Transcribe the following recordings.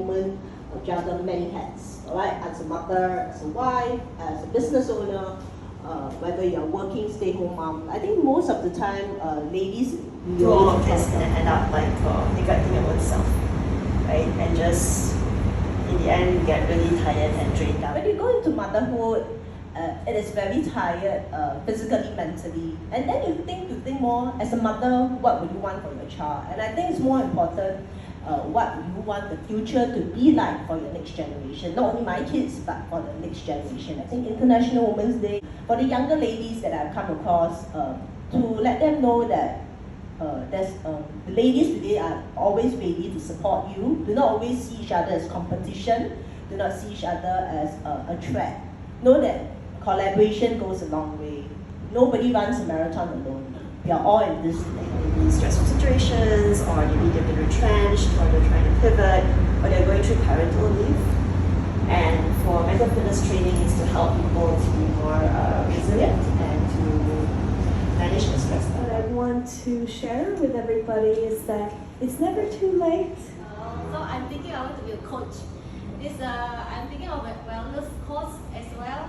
woman juggle many hats, all right? As a mother, as a wife, as a business owner, whether you're working, stay-home mom. I think most of the time, ladies do all of this and then end up like neglecting your own self, right? And just in the end, you get really tired and drained out. When you go into motherhood, it is very tired, physically, mentally, and then you think more as a mother, what would you want for your child? And I think it's more important, what you want the future to be like for your next generation. Not only my kids, but for the next generation. I think International Women's Day, for the younger ladies that I've come across, to let them know that the ladies today are always ready to support you. Do not always see each other as competition. Do not see each other as a threat. Know that collaboration goes a long way. Nobody runs a marathon alone. We are all in this thing. In stressful situations, or maybe they've been retrenched, or they're trying to pivot, or they're going through parental leave. And for mental fitness training is to help people to be more resilient and to manage their stress. What I want to share with everybody is that it's never too late. So I'm thinking I want to be a coach. I'm thinking of a wellness course as well,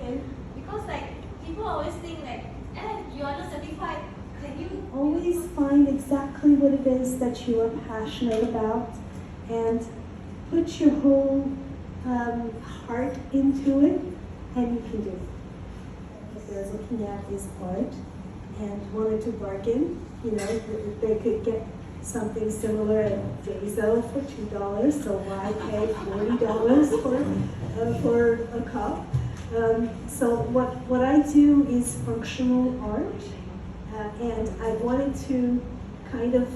and because like people always think like, you are not certified. Can you always find exactly what it is that you are passionate about and put your whole heart into it, and you can do it. If I was looking at this art and wanted to bargain, if they could get something similar at Jazo for $2, so why pay $40 for a cup? So what I do is functional art, and I wanted to kind of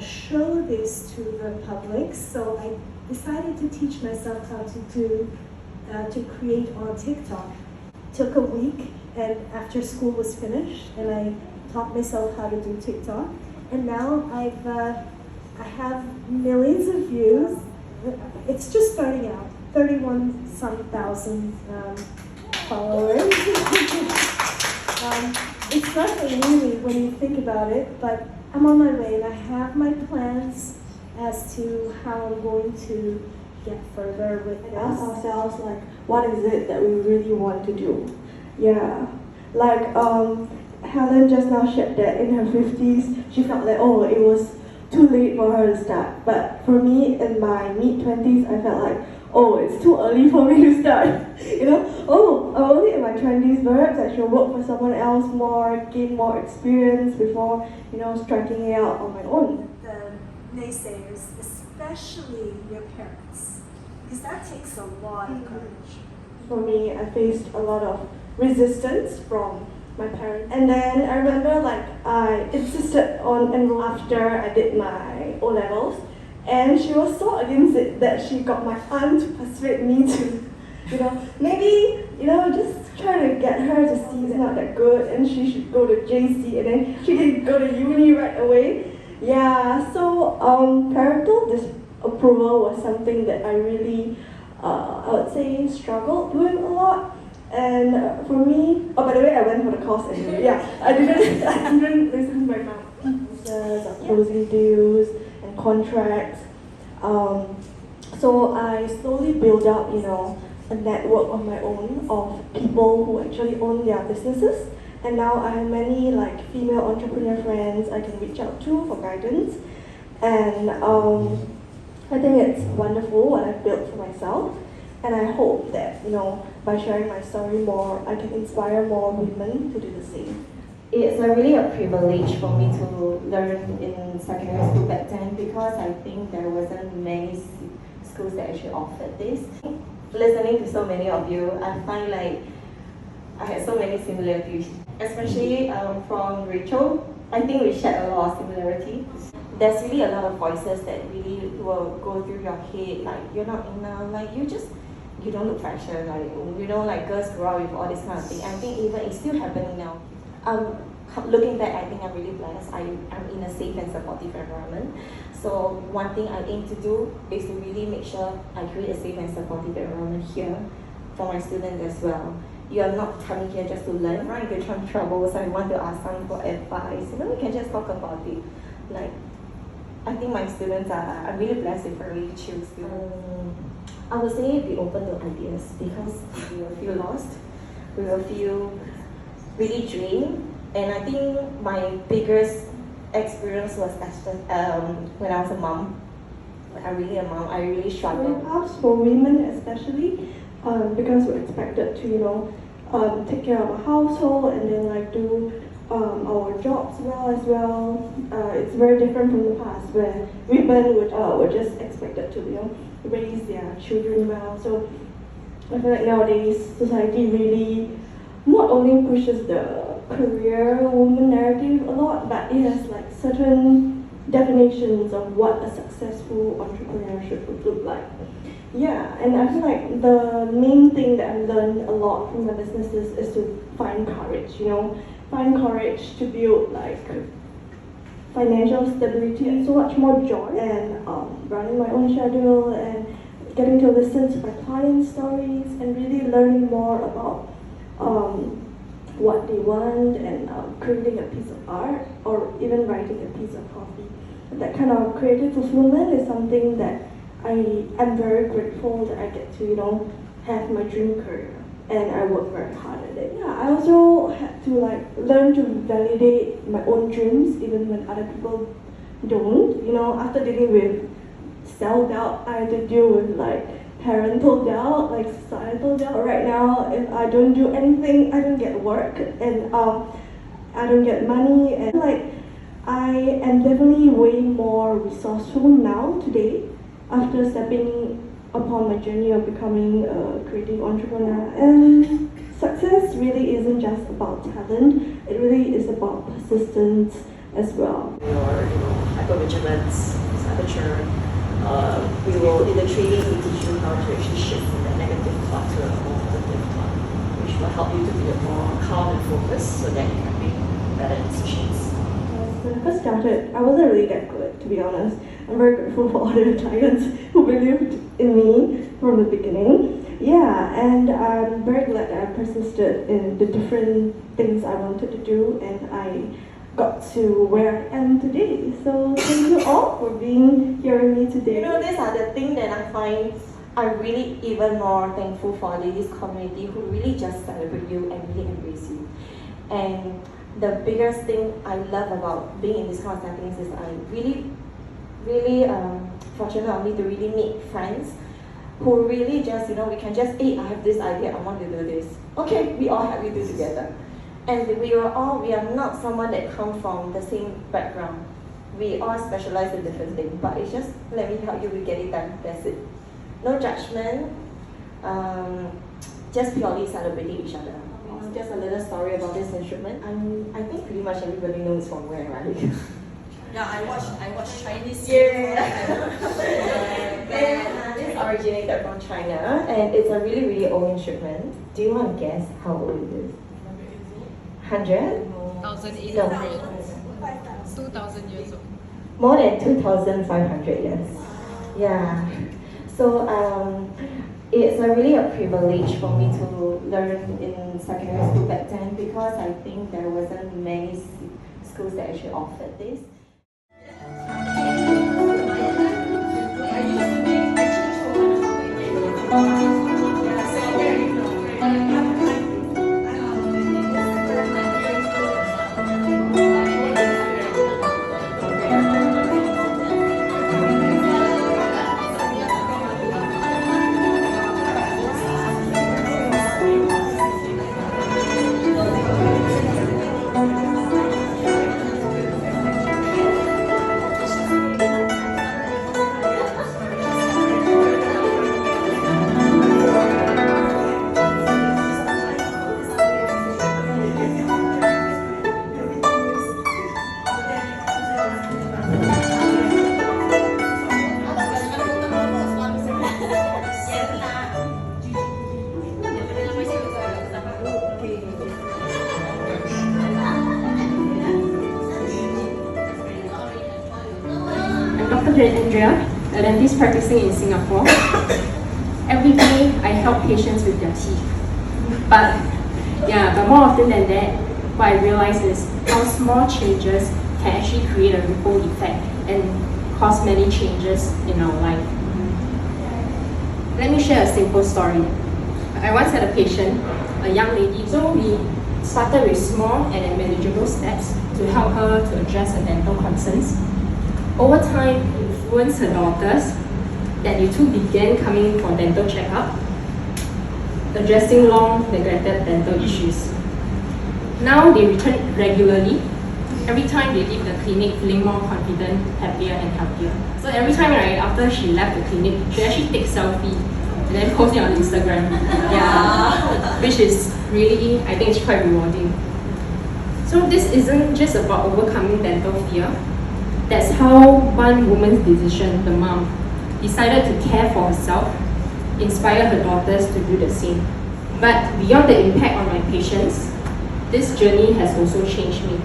show this to the public, so I decided to teach myself how to create on TikTok. Took a week, and after school was finished, and I taught myself how to do TikTok, and now I have millions of views. It's just starting out, 31-some thousand followers. It's nothing really when you think about it, but I'm on my way, and I have my plans as to how I'm going to get further with this. Ask ourselves, like, what is it that we really want to do? Yeah, like Helen just now shared that in her 50s, she felt like, oh, it was too late for her to start. But for me, in my mid-20s, I felt like, oh, it's too early for me to start. Oh, I'm only in my 20s, perhaps I should work for someone else more, gain more experience before, striking it out on my own. The naysayers, especially your parents, because that takes a lot of courage. For me, I faced a lot of resistance from my parents. And then I remember I insisted on enrolling after I did my O-levels. And she was so against it that she got my aunt to persuade me to, maybe, just try to get her to see it's not that good and she should go to JC and then she can go to uni right away. Yeah, so parental disapproval was something that I really, I would say, struggled doing a lot. And for me, by the way, I went for the course anyway. Yeah, I didn't listen to my mom. Closing deals and contracts. So I slowly built up, a network on my own of people who actually own their businesses. And now I have many female entrepreneur friends I can reach out to for guidance. And I think it's wonderful what I've built for myself. And I hope that, by sharing my story more, I can inspire more women to do the same. It's really a privilege for me to learn in secondary school back then, because I think there wasn't many schools that actually offered this. Listening to so many of you, I find like I had so many similarities, especially from Rachel. I think we share a lot of similarities. There's really a lot of voices that really will go through your head, like you're not enough, you don't look fashion, girls grow up with all this kind of thing. I think even it's still happening now. Looking back, I think I'm really blessed. I'm in a safe and supportive environment. So one thing I aim to do is to really make sure I create a safe and supportive environment here for my students as well. You are not coming here just to learn, right? If you're in trouble, so I want to ask someone for advice. We can just talk about it. I think my students are really blessed if I really choose to. I would say be open to ideas because we will feel lost, we will feel really drained, and I think my biggest experience was when I was a mom. When I'm really a mom, I really struggled. Perhaps for women especially, because we're expected to, take care of a household and then like do our jobs well as well. It's very different from the past where women were just expected to, raise their children well. So I feel like nowadays society really not only pushes the career woman narrative a lot, but it has like certain definitions of what a successful entrepreneurship would look like. Yeah, and I feel like the main thing that I've learned a lot from my businesses is to find courage, find courage to build like financial stability and so much more joy, and running my own schedule and getting to listen to my clients' stories and really learning more about what they want and creating a piece of art or even writing a piece of coffee. That kind of creative fulfillment is something that I am very grateful that I get to, have my dream career, and I work very hard at it. Yeah, I also had to like learn to validate my own dreams even when other people don't. After dealing with self-doubt, I had to deal with like parental doubt, like societal doubt. Right now, if I don't do anything, I don't get work and I don't get money, and like I am definitely way more resourceful now today after stepping upon my journey of becoming a creative entrepreneur. And success really isn't just about talent, it really is about persistence as well. Your hypervigilance, saboteur. We will, in the training, we teach you how to actually shift from that negative thought to a more positive thought, which will help you to be more calm and focused so that you can make better decisions. When I first started, I wasn't really that good, to be honest. I'm very grateful for all the clients who believed in me from the beginning. Yeah, and I'm very glad that I persisted in the different things I wanted to do, and I got to where I am today. So thank you all for being here with me today. These are the things that I find I'm really even more thankful for this community who really just celebrate you and really embrace you. And the biggest thing I love about being in this kind of settings is I really fortunate of me to really meet friends who really just, we can just, hey, I have this idea, I want to do this. Okay, we all have to do together. And we are not someone that come from the same background. We all specialize in different things, but it's just, let me help you, we get it done, that's it. No judgment, just purely celebrating each other. Just a little story about this instrument. I think pretty much everybody knows from where, right? Yeah, I watch Chinese. Yeah. And this originated from China, and it's a really, really old instrument. Do you want to guess how old it is? 100? 1,800. 2,000 years old. More than 2,500 years. Yeah. So it's really a privilege for me to learn in secondary school back then because I think there wasn't many schools that actually offered this. Andrea, a dentist practicing in Singapore. Every day I help patients with their teeth. But more often than that, what I realize is how small changes can actually create a ripple effect and cause many changes in our life. Let me share a simple story. I once had a patient, a young lady, so we started with small and manageable steps to help her to address her dental concerns. Over time, influenced her daughters that the two began coming in for dental checkup, addressing long neglected dental issues. Now they return regularly. Every time they leave the clinic feeling more confident, happier and healthier. So every time after she left the clinic, she actually takes selfie and then post it on Instagram. Yeah, which is really, I think it's quite rewarding. So this isn't just about overcoming dental fear. That's how one woman's decision, the mom, decided to care for herself, inspire her daughters to do the same. But beyond the impact on my patients, this journey has also changed me.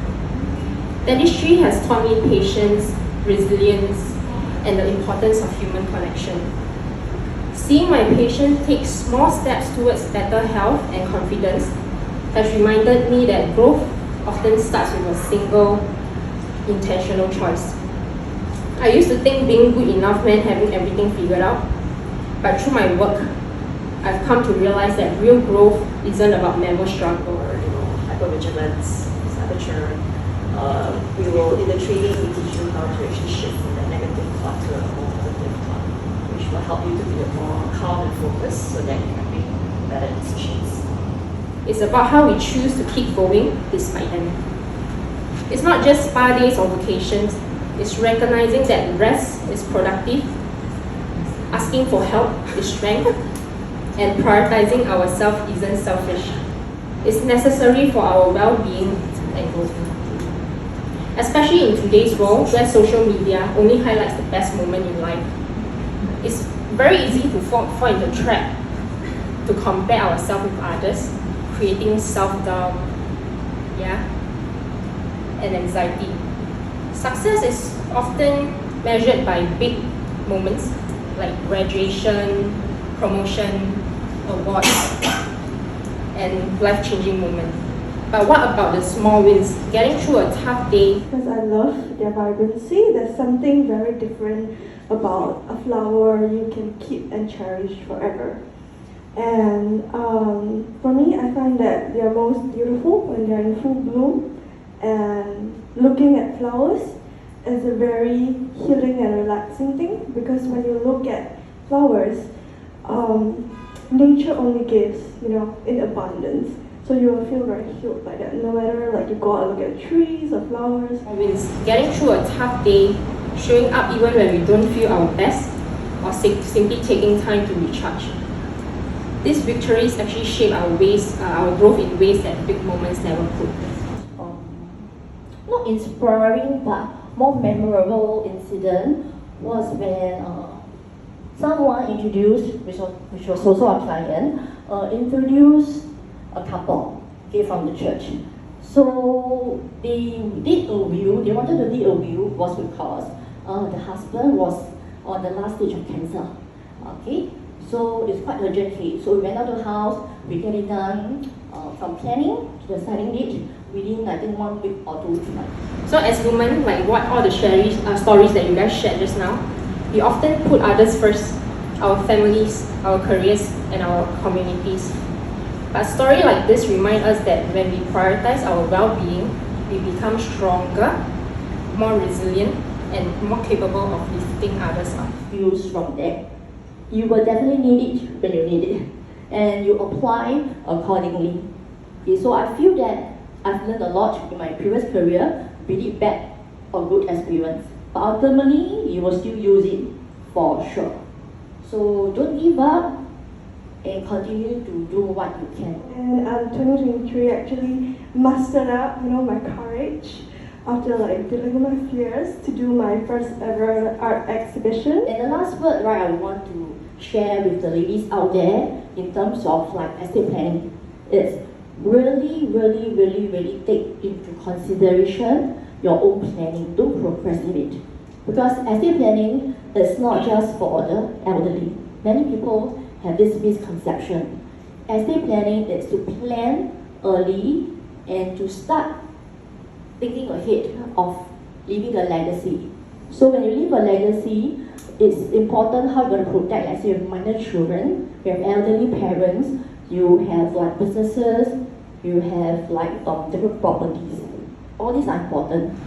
Dentistry has taught me patience, resilience, and the importance of human connection. Seeing my patient take small steps towards better health and confidence has reminded me that growth often starts with a single, intentional choice. I used to think being good enough meant having everything figured out, but through my work, I've come to realize that real growth isn't about never struggle. Hypervigilance, saboteur. We will, in the training, we teach you how to actually shift from that negative thought to a more positive thought, which will help you to be more calm and focused so that you can make better decisions. It's about how we choose to keep going despite them. It's not just spa days or vacations, it's recognizing that rest is productive, asking for help is strength, and prioritizing ourselves isn't selfish. It's necessary for our well-being and growth. Especially in today's world where social media only highlights the best moment in life. It's very easy to fall into the trap to compare ourselves with others, creating self-doubt, and anxiety. Success is often measured by big moments like graduation, promotion, awards, and life-changing moments. But what about the small wins? Getting through a tough day. Because I love their vibrancy. There's something very different about a flower you can keep and cherish forever. And for me, I find that they are most beautiful when they're in full bloom. And looking at flowers is a very healing and relaxing thing, because when you look at flowers, nature only gives, in abundance. So you will feel very healed by that. No matter you go out and look at trees or flowers. Wins. Getting through a tough day, showing up even when we don't feel our best, or simply taking time to recharge. These victories actually shape our growth in ways that big moments never could. Not inspiring, but more memorable incident was when someone introduced, which was also a client, introduced a couple from the church. So they did a will, they wanted to do a will was because the husband was on the last stage of cancer. Okay, so it's quite urgent case. So we went out to the house, we get it done from planning to the signing date within I think 1 week or 2 weeks. So as women, like what all the stories that you guys shared just now, we often put others first, our families, our careers, and our communities. But stories like this remind us that when we prioritize our well-being, we become stronger, more resilient, and more capable of lifting others up. Views from there. You will definitely need it when you need it, and you apply accordingly. Okay, so I feel that I've learned a lot in my previous career, be it bad or good experience. But ultimately, you will still use it for sure. So don't give up and continue to do what you can. And 2023 actually mustered up, my courage after dealing with my fears to do my first ever art exhibition. And the last word, I want to share with the ladies out there in terms of estate planning is really, really, really, really take into consideration your own planning. Don't procrastinate. Because estate planning is not just for the elderly. Many people have this misconception. Estate planning is to plan early and to start thinking ahead of leaving a legacy. So when you leave a legacy, it's important how you're going to protect. Let's say you have minor children, you have elderly parents, you have like businesses, you have like different properties. All these are important.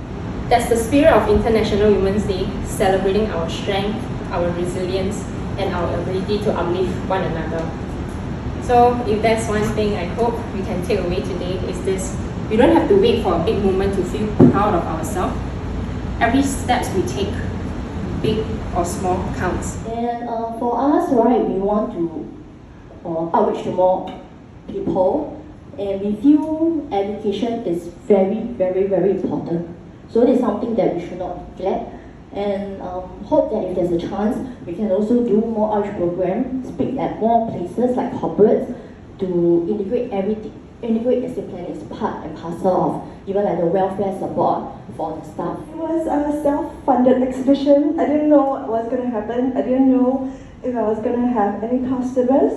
That's the spirit of International Women's Day, celebrating our strength, our resilience, and our ability to uplift one another. So if there's one thing I hope we can take away today is this: we don't have to wait for a big moment to feel proud of ourselves. Every step we take, big or small, counts. And for us, right, we want to outreach to more people, and we feel education is very, very, very important. So it is something that we should not neglect, and hope that if there's a chance, we can also do more outreach programs, speak at more places like corporates, to integrate discipline is part and parcel of even like the welfare support for the staff. It was a self-funded exhibition. I didn't know what was going to happen. I didn't know if I was going to have any customers.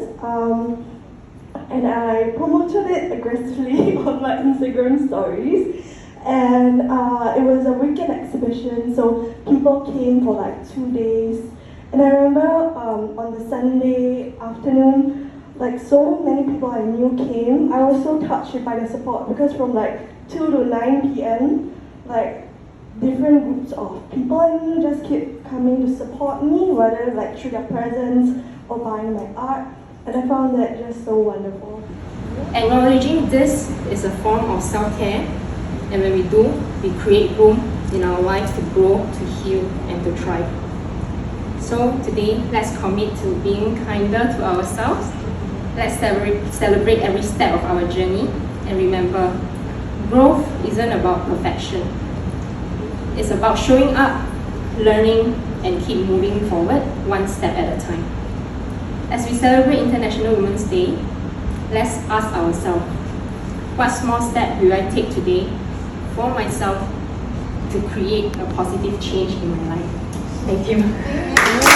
And I promoted it aggressively on my Instagram stories. And it was a weekend exhibition, so people came for like 2 days. And I remember on the Sunday afternoon, like so many people I knew came. I was so touched by the support because from like 2 to 9 p.m, like different groups of people I knew just kept coming to support me, whether like through their presence or buying my art. And I found that just so wonderful. Acknowledging this is a form of self-care, and when we do, we create room in our lives to grow, to heal, and to thrive. So today, let's commit to being kinder to ourselves. Let's celebrate every step of our journey, and remember, growth isn't about perfection. It's about showing up, learning, and keep moving forward one step at a time. As we celebrate International Women's Day, let's ask ourselves, what small step will I take today for myself to create a positive change in my life? Thank you.